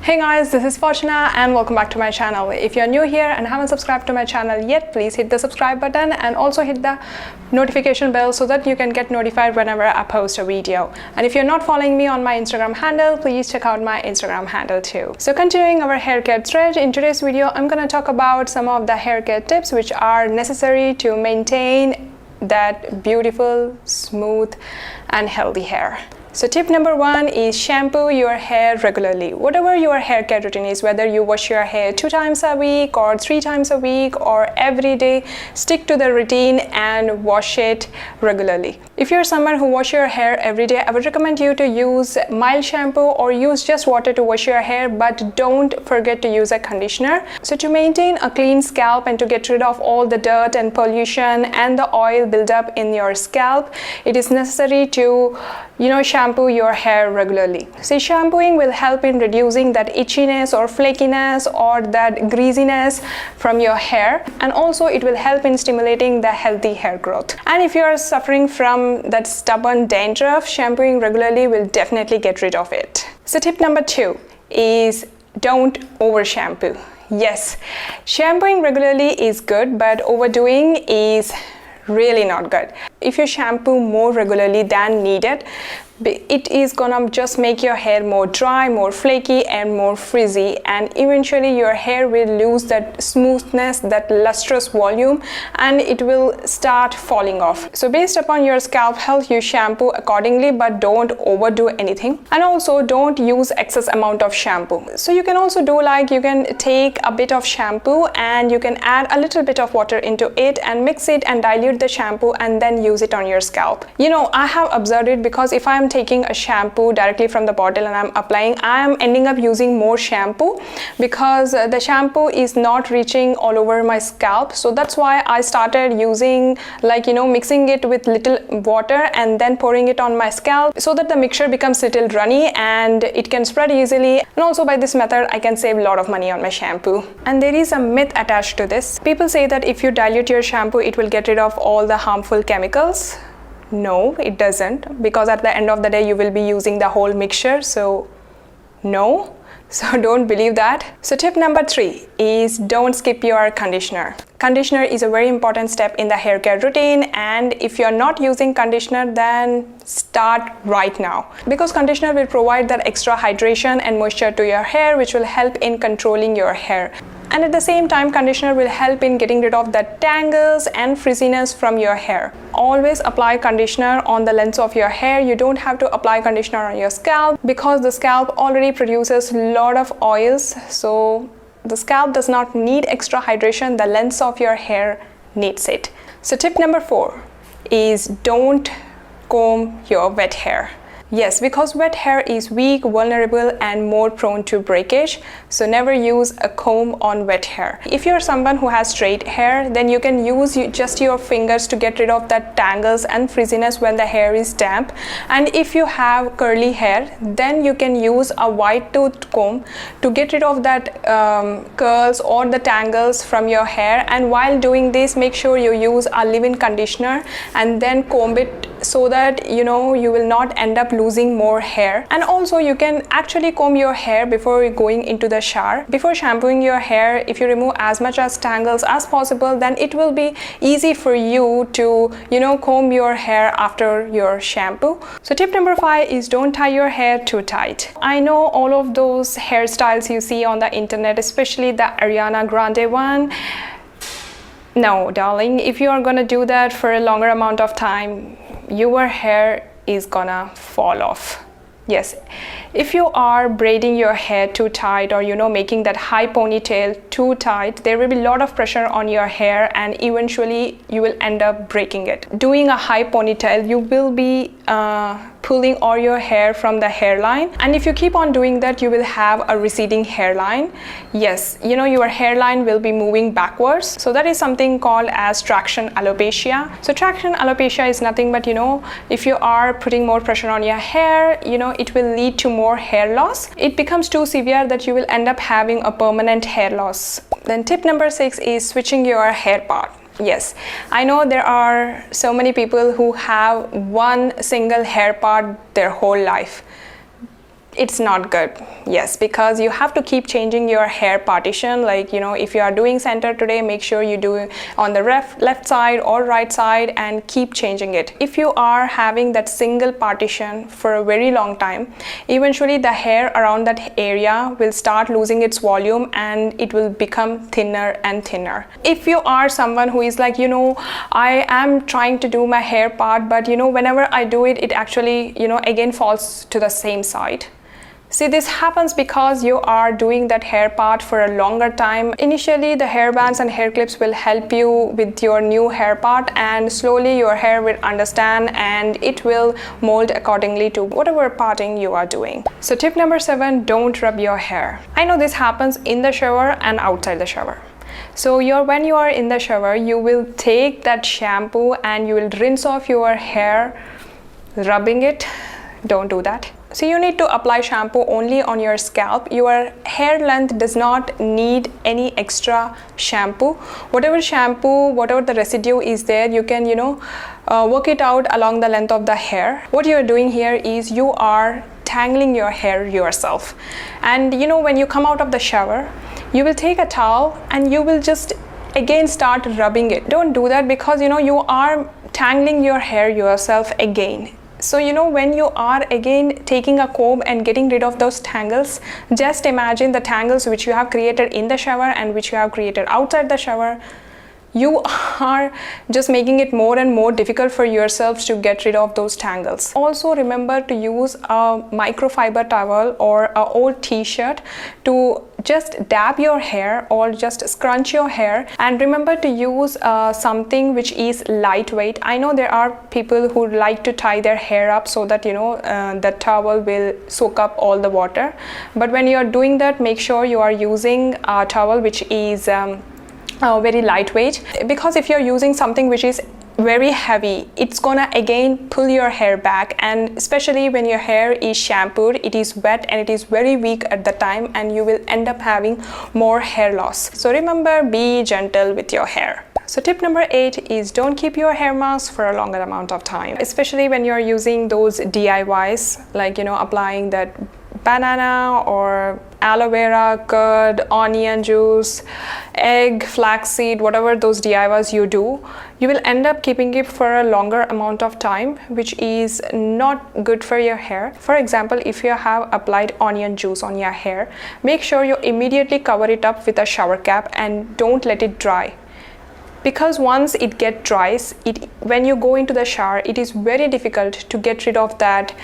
Hey guys, this is Fortuna and welcome back to my channel. If you're new here and haven't subscribed to my channel yet, please hit the subscribe button and also hit the notification bell so that you can get notified whenever I post a video. And if you're not following me on my Instagram handle, please check out my Instagram handle too. So continuing our hair care thread, in today's video, I'm gonna talk about some of the hair care tips which are necessary to maintain that beautiful, smooth and healthy hair. So tip number one is shampoo your hair regularly. Whatever your hair care routine is, whether you wash your hair 2 times a week or 3 times a week or every day, stick to the routine and wash it regularly. If you're someone who washes your hair every day, I would recommend you to use mild shampoo or use just water to wash your hair, but don't forget to use a conditioner. So to maintain a clean scalp and to get rid of all the dirt and pollution and the oil buildup in your scalp, it is necessary to shampoo your hair regularly. See, shampooing will help in reducing that itchiness or flakiness or that greasiness from your hair, and also it will help in stimulating the healthy hair growth. And if you are suffering from that stubborn dandruff, shampooing regularly will definitely get rid of it. So tip number 2 is don't over shampoo. Yes, shampooing regularly is good, but overdoing is really not good. If you shampoo more regularly than needed, it is gonna just make your hair more dry, more flaky and more frizzy, and eventually your hair will lose that smoothness, that lustrous volume, and it will start falling off. So based upon your scalp health, you shampoo accordingly, but don't overdo anything, and also don't use excess amount of shampoo. So you can also do like you can take a bit of shampoo and you can add a little bit of water into it and mix it and dilute the shampoo and then use it on your scalp. I have observed it, because if I'm taking a shampoo directly from the bottle and I'm applying, I am ending up using more shampoo because the shampoo is not reaching all over my scalp. So that's why I started using mixing it with little water and then pouring it on my scalp so that the mixture becomes little runny and it can spread easily. And also by this method I can save a lot of money on my shampoo. And there is a myth attached to this. People say that if you dilute your shampoo, it will get rid of all the harmful chemicals. No, it doesn't, because at the end of the day you will be using the whole mixture. So no, so don't believe that. So tip number 3 is don't skip your conditioner. Conditioner is a very important step in the hair care routine, and if you're not using conditioner, then start right now, because conditioner will provide that extra hydration and moisture to your hair, which will help in controlling your hair. And at the same time, conditioner will help in getting rid of the tangles and frizziness from your hair. Always apply conditioner on the length of your hair. You don't have to apply conditioner on your scalp, because the scalp already produces a lot of oils. So the scalp does not need extra hydration. The length of your hair needs it. So tip number 4 is don't comb your wet hair. Yes, because wet hair is weak, vulnerable and more prone to breakage. So never use a comb on wet hair. If you're someone who has straight hair, then you can use just your fingers to get rid of that tangles and frizziness when the hair is damp. And if you have curly hair, then you can use a wide toothed comb to get rid of that curls or the tangles from your hair. And while doing this, make sure you use a leave-in conditioner and then comb it, so that you will not end up losing more hair. And also you can actually comb your hair before going into the shower. Before shampooing your hair, if you remove as much as tangles as possible, then it will be easy for you to comb your hair after your shampoo. So tip number 5 is don't tie your hair too tight. I know all of those hairstyles you see on the internet, especially the Ariana Grande one. No, darling, if you are gonna do that for a longer amount of time, your hair is gonna fall off. Yes, if you are braiding your hair too tight or making that high ponytail too tight, there will be a lot of pressure on your hair and eventually you will end up breaking it. Doing a high ponytail, you will be pulling all your hair from the hairline, and if you keep on doing that, you will have a receding hairline. Yes, your hairline will be moving backwards. So that is something called as traction alopecia. So traction alopecia is nothing but if you are putting more pressure on your hair, it will lead to more hair loss. It becomes too severe that you will end up having a permanent hair loss. Then tip number 6 is switching your hair part. Yes, I know there are so many people who have one single hair part their whole life. It's not good. Yes, because you have to keep changing your hair partition. Like, if you are doing center today, make sure you do on the left side or right side and keep changing it. If you are having that single partition for a very long time, eventually the hair around that area will start losing its volume and it will become thinner and thinner. If you are someone who is like, I am trying to do my hair part, but whenever I do it, it actually, again falls to the same side. See, this happens because you are doing that hair part for a longer time. Initially, the hair bands and hair clips will help you with your new hair part, and slowly your hair will understand and it will mold accordingly to whatever parting you are doing. So tip number 7, don't rub your hair. I know this happens in the shower and outside the shower. So when you are in the shower, you will take that shampoo and you will rinse off your hair, rubbing it. Don't do that. So you need to apply shampoo only on your scalp. Your hair length does not need any extra shampoo. Whatever shampoo, whatever the residue is there, you can, work it out along the length of the hair. What you're doing here is you are tangling your hair yourself. And when you come out of the shower, you will take a towel and you will just again start rubbing it. Don't do that because you are tangling your hair yourself again. So when you are again taking a comb and getting rid of those tangles, just imagine the tangles which you have created in the shower and which you have created outside the shower. You are just making it more and more difficult for yourselves to get rid of those tangles. Also remember to use a microfiber towel or an old t-shirt to just dab your hair or just scrunch your hair, and remember to use something which is lightweight. I know there are people who like to tie their hair up so that the towel will soak up all the water, but when you are doing that, make sure you are using a towel which is very lightweight, because if you're using something which is very heavy, it's gonna again pull your hair back, and especially when your hair is shampooed, it is wet and it is very weak at the time, and you will end up having more hair loss. So remember, be gentle with your hair. So tip number 8 is don't keep your hair mask for a longer amount of time, especially when you're using those DIYs, like applying that banana or aloe vera, curd, onion juice, egg, flaxseed, whatever those DIYs you do, you will end up keeping it for a longer amount of time, which is not good for your hair. For example, if you have applied onion juice on your hair, make sure you immediately cover it up with a shower cap and don't let it dry. Because once it gets dry, when you go into the shower, it is very difficult to get rid of that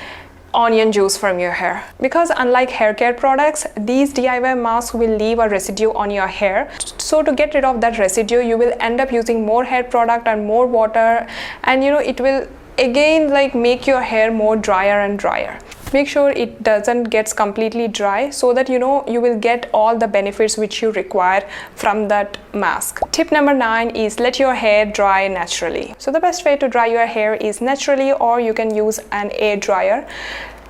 onion juice from your hair, because unlike hair care products, these DIY masks will leave a residue on your hair. So to get rid of that residue, you will end up using more hair product and more water, and it will again make your hair more drier and drier. Make sure it doesn't get completely dry so that you will get all the benefits which you require from that mask. Tip number 9 is let your hair dry naturally. So the best way to dry your hair is naturally, or you can use an air dryer.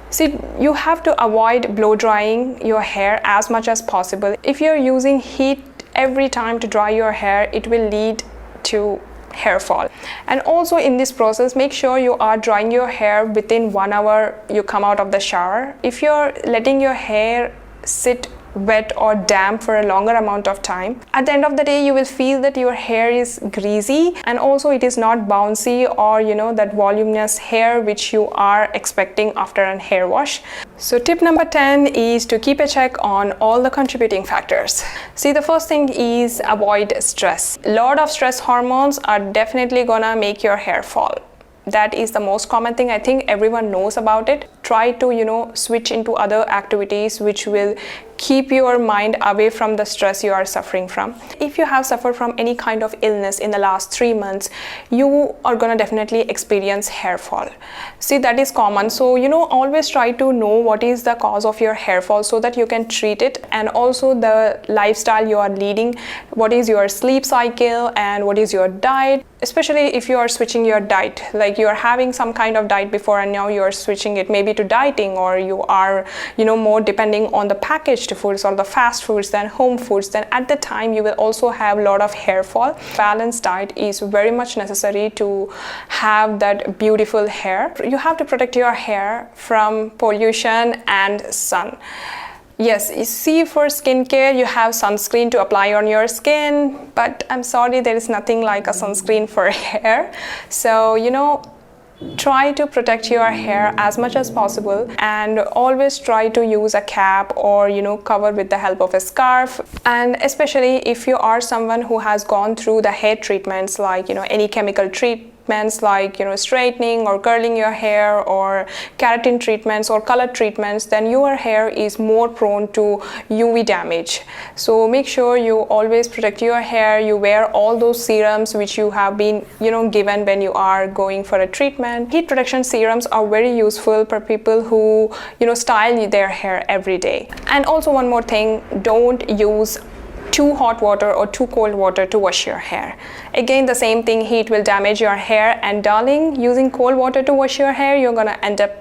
See, you have to avoid blow drying your hair as much as possible. If you're using heat every time to dry your hair, it will lead to hair fall. And also in this process, make sure you are drying your hair within 1 hour you come out of the shower. If you're letting your hair sit wet or damp for a longer amount of time, at the end of the day you will feel that your hair is greasy, and also it is not bouncy or that voluminous hair which you are expecting after a hair wash. So tip number 10 is to keep a check on all the contributing factors. See, the first thing is avoid stress. A lot of stress hormones are definitely gonna make your hair fall. That is the most common thing. I think everyone knows about it. Try to switch into other activities which will keep your mind away from the stress you are suffering from. If you have suffered from any kind of illness in the last 3 months, you are gonna definitely experience hair fall. See, that is common. So always try to know what is the cause of your hair fall so that you can treat it, and also the lifestyle you are leading, what is your sleep cycle and what is your diet. Especially if you are switching your diet, like you are having some kind of diet before and now you are switching it maybe into dieting, or you are more depending on the packaged foods or the fast foods than home foods, then at the time you will also have a lot of hair fall. Balanced diet is very much necessary to have that beautiful hair. You have to protect your hair from pollution and sun. Yes, you see, for skincare you have sunscreen to apply on your skin, but I'm sorry, there is nothing like a sunscreen for hair. So try to protect your hair as much as possible, and always try to use a cap or cover with the help of a scarf. And especially if you are someone who has gone through the hair treatments, like any chemical treatments like straightening or curling your hair, or keratin treatments or color treatments, then your hair is more prone to UV damage. So make sure you always protect your hair. You wear all those serums which you have been given when you are going for a treatment. Heat protection serums are very useful for people who style their hair every day. And also one more thing, don't use too hot water or too cold water to wash your hair. Again, the same thing, heat will damage your hair, and darling, using cold water to wash your hair, you're gonna end up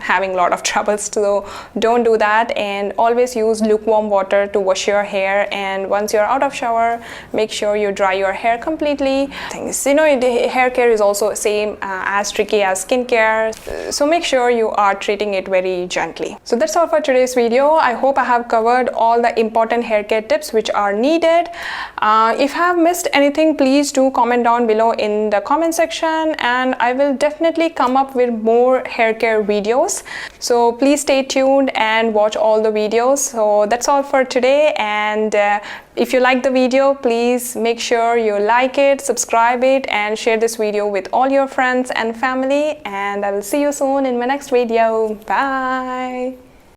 having a lot of troubles. So don't do that, and always use lukewarm water to wash your hair. And once you're out of shower, make sure you dry your hair completely. The hair care is also same as tricky as skincare, so make sure you are treating it very gently. So that's all for today's video. I hope I have covered all the important hair care tips which are needed. If I have missed anything, please do comment down below in the comment section, and I will definitely come up with more hair care videos. So please stay tuned and watch all the videos. So that's all for today, and if you like the video, please make sure you like it, subscribe it, and share this video with all your friends and family. And I will see you soon in my next video. Bye.